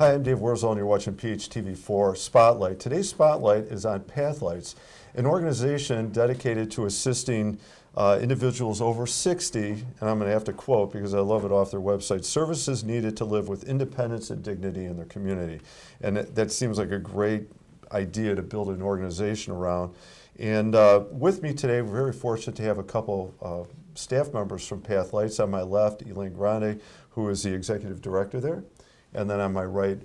Hi, I'm Dave Wurzel, and you're watching PHTV4 Spotlight. Today's Spotlight is on Pathlights, an organization dedicated to assisting individuals over 60, and I'm going to have to quote because I love it off their website, services needed to live with independence and dignity in their community. And that seems like a great idea to build an organization around. And with me today, we're very fortunate to have a couple staff members from Pathlights. On my left, Elaine Grande, who is the executive director there. And then on my right,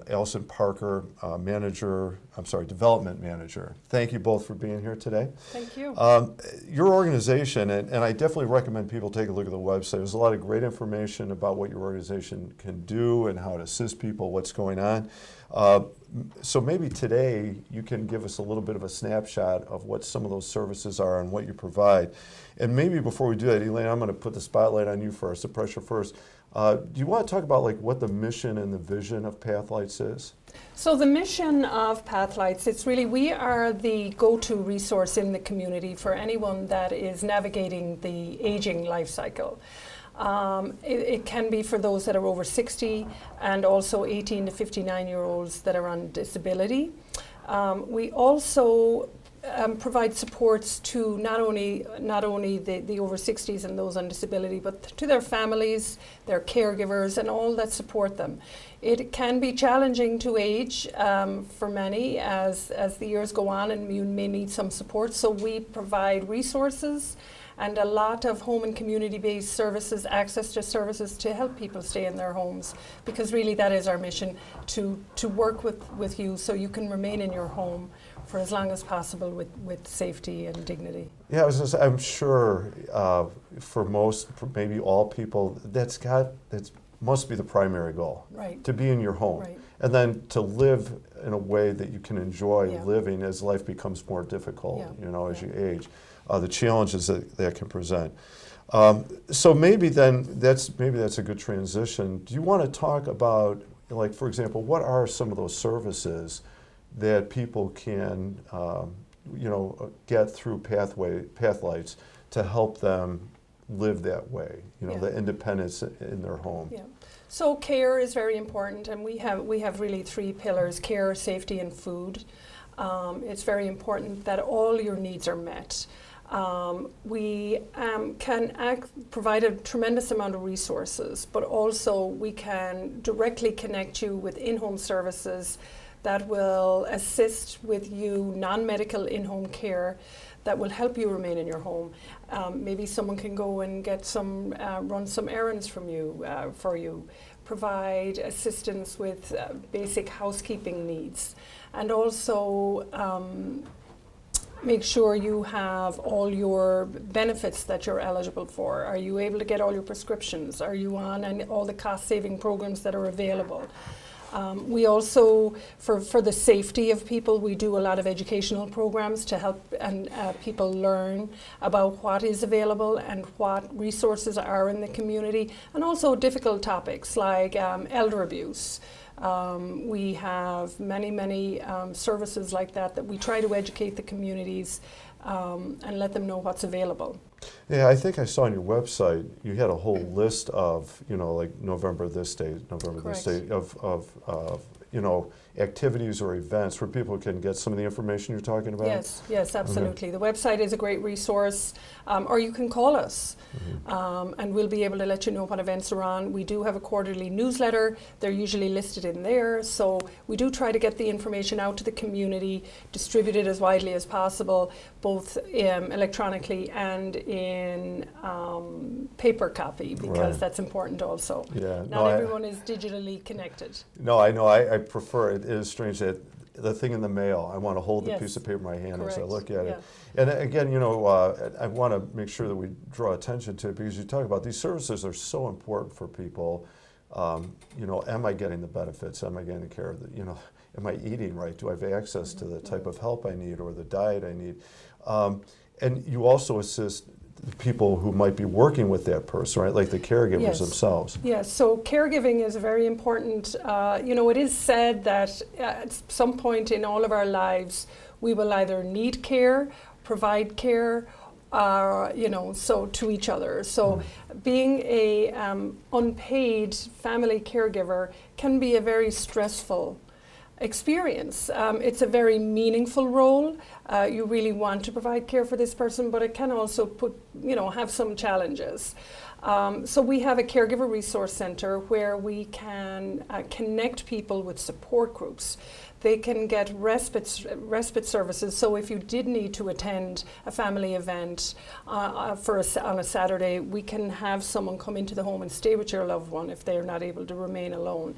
Allison Parker, development manager. Thank you both for being here today. Thank you. Your organization, and I definitely recommend people take a look at the website. There's a lot of great information about what your organization can do and how to assist people, what's going on. So maybe today you can give us a little bit of a snapshot of what some of those services are and what you provide. And maybe before we do that, Elaine, I'm going to put the spotlight on you first, the pressure first. Do you want to talk about what the mission and the vision of Pathlights is? So the mission of Pathlights, it's really we are the go-to resource in the community for anyone that is navigating the aging life cycle. It can be for those that are over 60 and also 18 to 59-year-olds that are on disability. We also provide supports to not only the over 60s and those on disability, but to their families, their caregivers, and all that support them. It can be challenging to age for many as the years go on, and you may need some support. So we provide resources and a lot of home and community-based services, access to services to help people stay in their homes, because really that is our mission, to work with you so you can remain in your home for as long as possible with safety and dignity. Yeah, I was just, I'm sure for most, for maybe all people, that must be the primary goal. Right. To be in your home. Right. And then to live in a way that you can enjoy living as life becomes more difficult, as you age. The challenges that can present. So maybe then, that's a good transition. Do you want to talk about, for example, what are some of those services that people can, get through Pathlights to help them live that way, the independence in their home? Yeah. So care is very important, and we have really three pillars: care, safety, and food. It's very important that all your needs are met. We can provide a tremendous amount of resources, but also we can directly connect you with in-home services that will assist with you non-medical in-home care that will help you remain in your home. Maybe someone can go and get run some errands for you, provide assistance with basic housekeeping needs, and also make sure you have all your benefits that you're eligible for. Are you able to get all your prescriptions? Are you on all the cost-saving programs that are available? We also, for the safety of people, we do a lot of educational programs to help people learn about what is available and what resources are in the community, and also difficult topics like elder abuse. We have many services like that we try to educate the communities and let them know what's available. Yeah, I think I saw on your website you had a whole list of, November this date, of activities or events where people can get some of the information you're talking about? Yes, absolutely. The website is a great resource, or you can call us, and we'll be able to let you know what events are on. We do have a quarterly newsletter. They're usually listed in there, so we do try to get the information out to the community, distribute it as widely as possible, both electronically and in paper copy, because that's important also. Yeah, Not everyone is digitally connected. No, I know. I prefer it. It is strange that the thing in the mail, I want to hold the piece of paper in my hand as I look at it. And again, I want to make sure that we draw attention to it, because you talk about these services are so important for people. Am I getting the benefits? Am I getting care of am I eating right? Do I have access to the type of help I need or the diet I need? And you also assist people who might be working with that person, right? Like the caregivers themselves. Yes, so caregiving is very important. It is said that at some point in all of our lives, we will either need care, provide care, so to each other. So being a unpaid family caregiver can be a very stressful experience. It's a very meaningful role. You really want to provide care for this person, but it can also have some challenges. So we have a caregiver resource center where we can connect people with support groups. They can get respite services. So if you did need to attend a family event on a Saturday, we can have someone come into the home and stay with your loved one if they're not able to remain alone.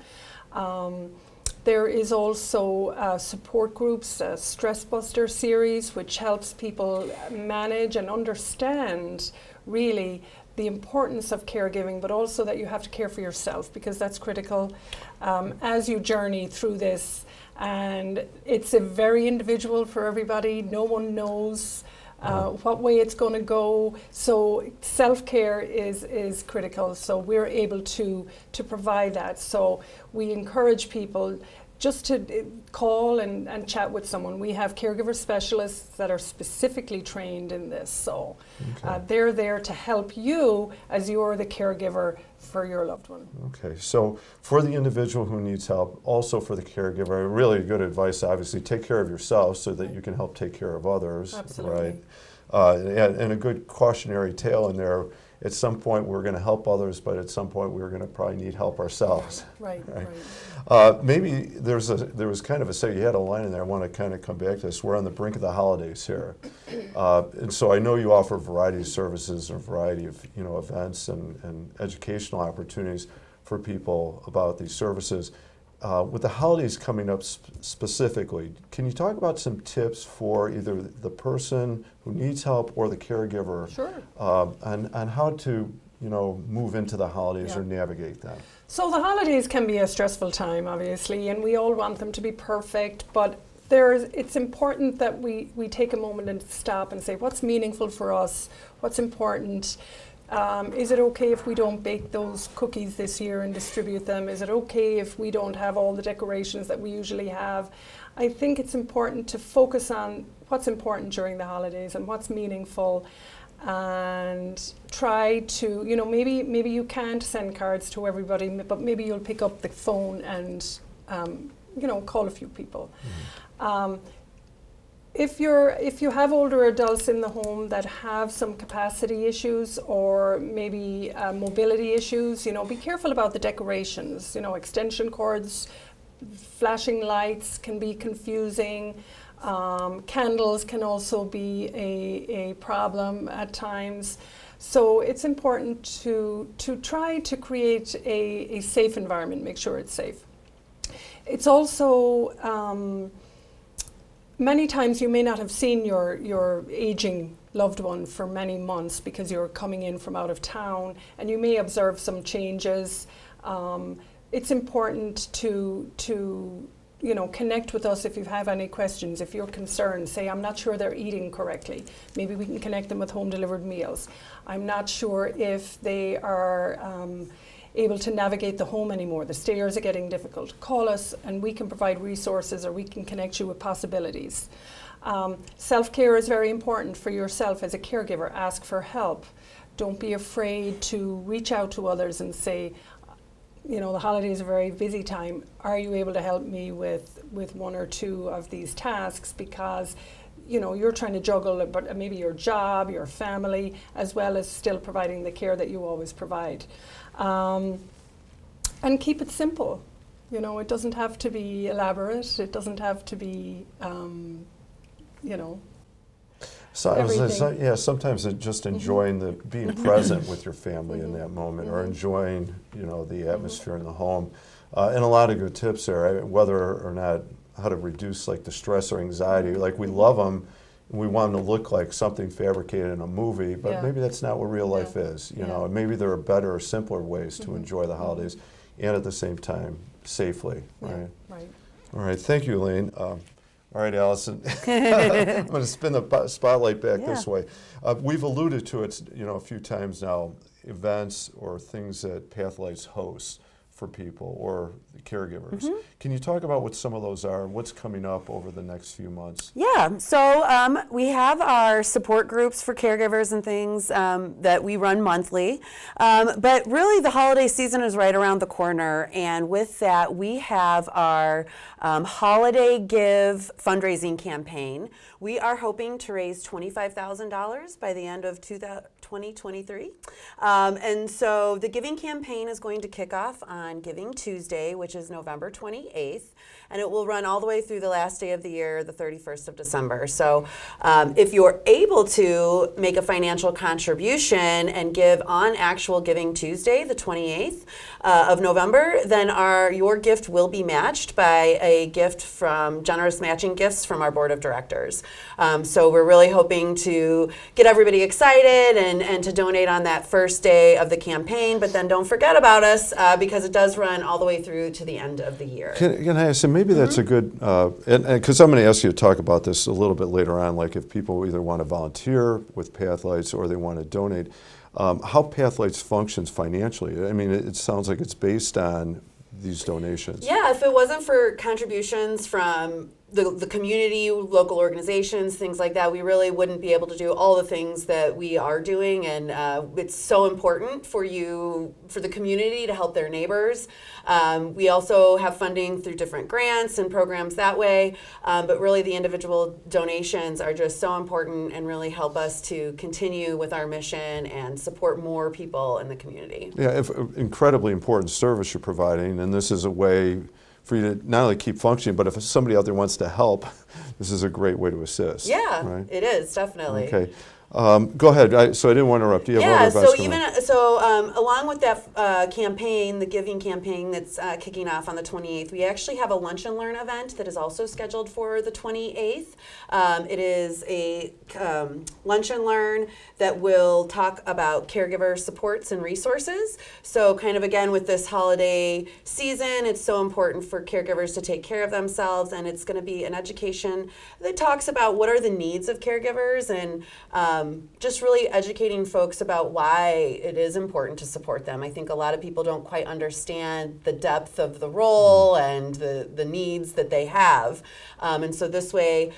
There is also support groups, a Stress Buster series, which helps people manage and understand really the importance of caregiving, but also that you have to care for yourself, because that's critical as you journey through this. And it's a very individual for everybody. No one knows what way it's going to go. So self-care is critical. So we're able to provide that. So we encourage people just to call and. With someone. We have caregiver specialists that are specifically trained in this, so they're there to help you as you're the caregiver for your loved one. Okay, so for the individual who needs help, also for the caregiver, really good advice, obviously, take care of yourself so that you can help take care of others. Absolutely. Right? And a good cautionary tale in there. At some point, we're going to help others, but at some point, we're going to probably need help ourselves. Right. Maybe there was kind of you had a line in there. I want to kind of come back to this. We're on the brink of the holidays here, and so I know you offer a variety of services and a variety of events and educational opportunities for people about these services. With the holidays coming up specifically, can you talk about some tips for either the person who needs help or the caregiver? Sure. On how to move into the holidays or navigate them? So the holidays can be a stressful time, obviously, and we all want them to be perfect, but it's important that we take a moment and stop and say, what's meaningful for us? What's important? Is it okay if we don't bake those cookies this year and distribute them? Is it okay if we don't have all the decorations that we usually have? I think it's important to focus on what's important during the holidays and what's meaningful, and try to, maybe you can't send cards to everybody, but maybe you'll pick up the phone and, call a few people. If you have older adults in the home that have some capacity issues or maybe mobility issues, be careful about the decorations. Extension cords, flashing lights can be confusing. Candles can also be a problem at times. So it's important to try to create a safe environment, make sure it's safe. It's also, many times you may not have seen your aging loved one for many months because you're coming in from out of town, and you may observe some changes. It's important to connect with us if you have any questions. If you're concerned, say, I'm not sure they're eating correctly. Maybe we can connect them with home delivered meals. I'm not sure if they are able to navigate the home anymore. The stairs are getting difficult. Call us and we can provide resources, or we can connect you with possibilities. Self-care is very important for yourself as a caregiver. Ask for help. Don't be afraid to reach out to others and say, the holidays are a very busy time. Are you able to help me with one or two of these tasks? Because you're trying to juggle but maybe your job, your family, as well as still providing the care that you always provide. And keep it simple. It doesn't have to be elaborate. It doesn't have to be, sometimes just enjoying being present with your family in that moment, or enjoying, the atmosphere in the home. And a lot of good tips there, whether or not how to reduce the stress or anxiety. We love them, and we want them to look like something fabricated in a movie, but maybe that's not what real life is. And maybe there are better or simpler ways to enjoy the holidays, and at the same time safely. Right. Right. All right. Thank you, Elaine. All right, Allison. I'm going to spin the spotlight back this way. We've alluded to it, a few times now. Events or things that Pathlights hosts for people or caregivers. Can you talk about what some of those are and what's coming up over the next few months? Yeah, so we have our support groups for caregivers and things that we run monthly. But really the holiday season is right around the corner, and with that we have our Holiday Give fundraising campaign. We are hoping to raise $25,000 by the end of 2023. And so the giving campaign is going to kick off on Giving Tuesday, which is November 28th, and it will run all the way through the last day of the year, the 31st of December. So if you're able to make a financial contribution and give on actual Giving Tuesday, the 28th of November, then your gift will be matched by a gift from generous matching gifts from our board of directors. So we're really hoping to get everybody excited and to donate on that first day of the campaign, but then don't forget about us because it does run all the way through to the end of the year. Can I ask, and maybe that's a good, because I'm going to ask you to talk about this a little bit later on, like if people either want to volunteer with Pathlights or they want to donate, how Pathlights functions financially. I mean, it sounds like it's based on these donations. Yeah, if it wasn't for contributions from the community, local organizations, things like that, we really wouldn't be able to do all the things that we are doing. And it's so important for the community to help their neighbors. We also have funding through different grants and programs that way. But really the individual donations are just so important and really help us to continue with our mission and support more people in the community. Yeah, incredibly important service you're providing, and this is a way for you to not only keep functioning, but if somebody out there wants to help, this is a great way to assist. Yeah, right? It is, definitely. Okay. Go ahead. So I didn't want to interrupt. Do you have other events along with that campaign, the giving campaign that's kicking off on the 28th, we actually have a lunch and learn event that is also scheduled for the 28th. It is a lunch and learn that will talk about caregiver supports and resources. So kind of again with this holiday season, it's so important for caregivers to take care of themselves, and it's going to be an education that talks about what are the needs of caregivers and just really educating folks about why it is important to support them. I think a lot of people don't quite understand the depth of the role and the needs that they have. And so this way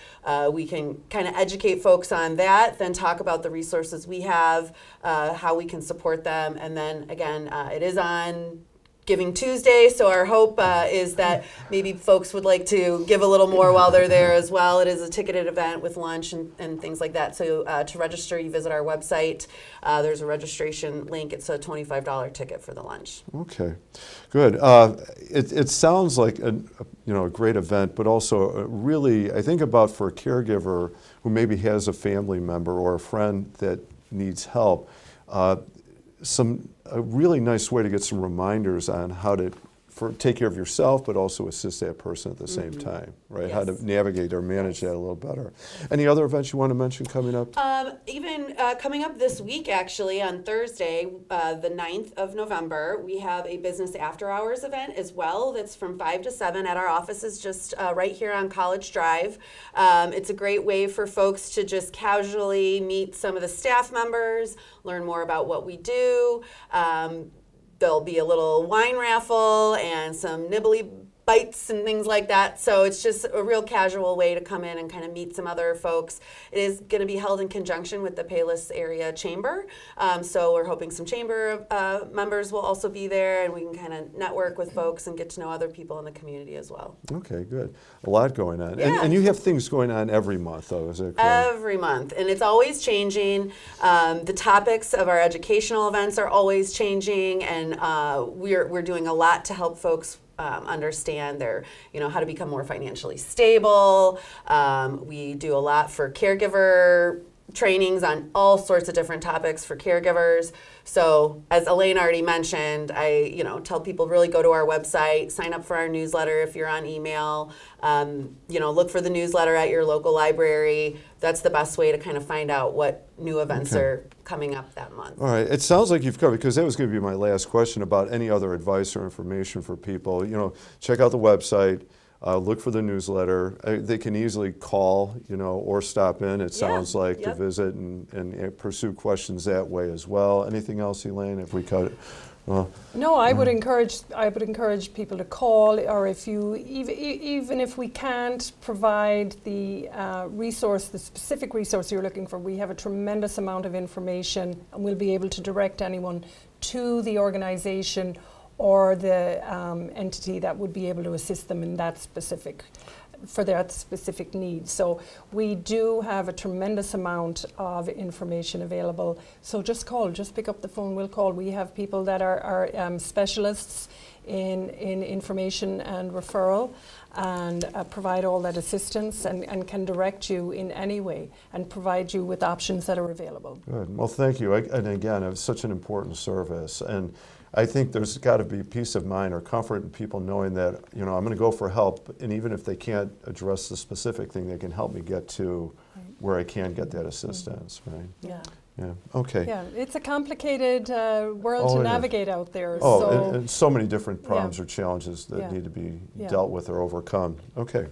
we can kind of educate folks on that, then talk about the resources we have, how we can support them, and then again, it is on Giving Tuesday, so our hope is that maybe folks would like to give a little more while they're there as well. It is a ticketed event with lunch and things like that. So to register, you visit our website. There's a registration link. It's a $25 ticket for the lunch. Okay, good. It sounds like a great event, but also really, I think about for a caregiver who maybe has a family member or a friend that needs help, a really nice way to get some reminders on how to take care of yourself, but also assist that person at the same time, right? Yes. How to navigate or manage that a little better. Any other events you want to mention coming up? Even coming up this week, actually, on Thursday, the 9th of November, we have a business after hours event as well. That's from 5 to 7 at our offices just right here on College Drive. It's a great way for folks to just casually meet some of the staff members, learn more about what we do. There'll be a little wine raffle and some nibbly bites and things like that. So it's just a real casual way to come in and kind of meet some other folks. It is going to be held in conjunction with the Payless Area Chamber. So we're hoping some chamber members will also be there, and we can kind of network with folks and get to know other people in the community as well. Okay, good. A lot going on. Yeah. And you have things going on every month, though, is that correct? Every month, and it's always changing. The topics of our educational events are always changing, and we're doing a lot to help folks understand how to become more financially stable. We do a lot for caregiver trainings on all sorts of different topics for caregivers. So as Elaine already mentioned, I tell people really go to our website, sign up for our newsletter if you're on email, look for the newsletter at your local library. That's the best way to kind of find out what new events are coming up that month. All right. It sounds like you've covered, because that was going to be my last question about any other advice or information for people. Check out the website. Look for the newsletter. They can easily call, or stop in, it sounds like, to Yep. visit and pursue questions that way as well. Anything else, Elaine, if we cut it? Well, No, I would encourage people to call, or if you even if we can't provide the the specific resource you're looking for, we have a tremendous amount of information, and we'll be able to direct anyone to the organization or the entity that would be able to assist them in that specific need. So we do have a tremendous amount of information available. So just call, just pick up the phone, we'll call. We have people that are specialists in information and referral, and provide all that assistance and can direct you in any way and provide you with options that are available. good. Well, thank you. And again, it's such an important service. And I think there's got to be peace of mind or comfort in people knowing that, I'm going to go for help, and even if they can't address the specific thing, they can help me get to where I can get that assistance, right? Yeah. Yeah, okay. Yeah, it's a complicated world Oh, to it is. navigate out there. Oh, so and so many different problems Yeah. or challenges that Yeah. need to be Yeah. dealt with or overcome. Okay.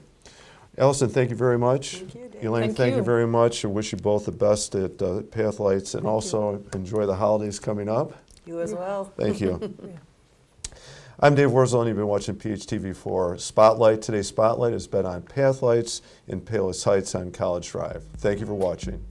Allison, thank you very much. Thank you, Dave. Elaine, Thank thank you you. very much. I wish you both the best at Pathlights, and Thank also enjoy the holidays coming up. You as well. Thank you. Yeah. I'm Dave Wurzel, and you've been watching PHTV4 Spotlight. Today's Spotlight has been on Pathlights in Palos Heights on College Drive. Thank you for watching.